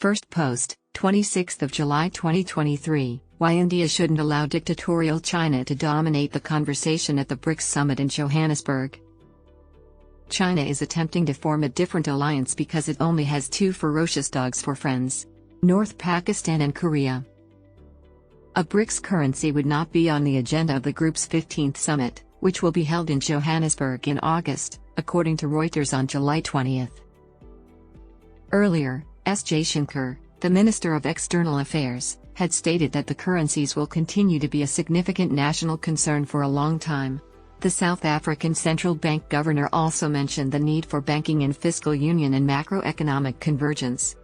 First post, 26th of July 2023, Why India Shouldn't Allow Dictatorial China to Dominate the Conversation at the BRICS Summit in Johannesburg. China is attempting to form a different alliance because it only has two ferocious dogs for friends: North Pakistan and Korea. A BRICS currency would not be on the agenda of the group's 15th summit, which will be held in Johannesburg in August, according to Reuters on July 20. Earlier, Jaishankar, the Minister of External Affairs, had stated that the currencies will continue to be a significant national concern for a long time. The South African Central Bank governor also mentioned the need for banking and fiscal union and macroeconomic convergence.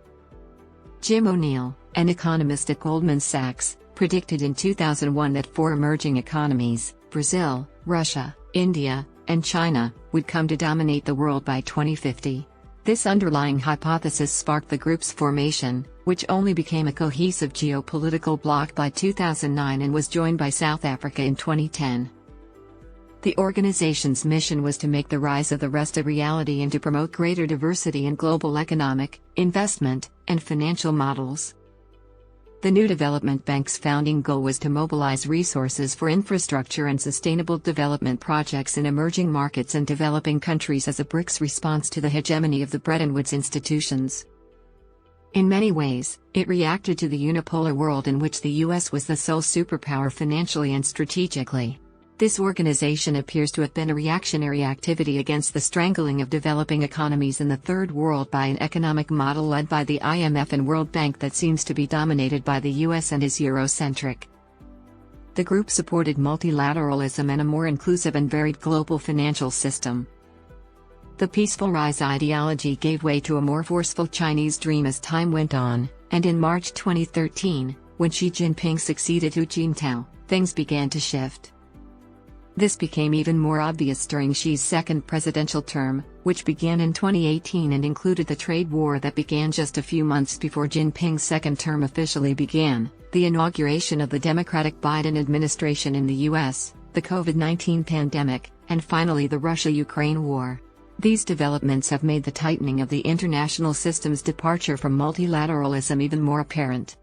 Jim O'Neill, an economist at Goldman Sachs, predicted in 2001 that four emerging economies, Brazil, Russia, India, and China, would come to dominate the world by 2050. This underlying hypothesis sparked the group's formation, which only became a cohesive geopolitical bloc by 2009 and was joined by South Africa in 2010. The organization's mission was to make the rise of the rest a reality and to promote greater diversity in global economic, investment, and financial models. The new development bank's founding goal was to mobilize resources for infrastructure and sustainable development projects in emerging markets and developing countries as a BRICS response to the hegemony of the Bretton Woods institutions. In many ways, it reacted to the unipolar world in which the US was the sole superpower financially and strategically. This organization appears to have been a reactionary activity against the strangling of developing economies in the Third World by an economic model led by the IMF and World Bank that seems to be dominated by the US and is Eurocentric. The group supported multilateralism and a more inclusive and varied global financial system. The peaceful rise ideology gave way to a more forceful Chinese dream as time went on, and in March 2013, when Xi Jinping succeeded Hu Jintao, things began to shift. This became even more obvious during Xi's second presidential term, which began in 2018 and included the trade war that began just a few months before Jinping's second term officially began, the inauguration of the Democratic Biden administration in the US, the COVID-19 pandemic, and finally the Russia-Ukraine war. These developments have made the tightening of the international system's departure from multilateralism even more apparent.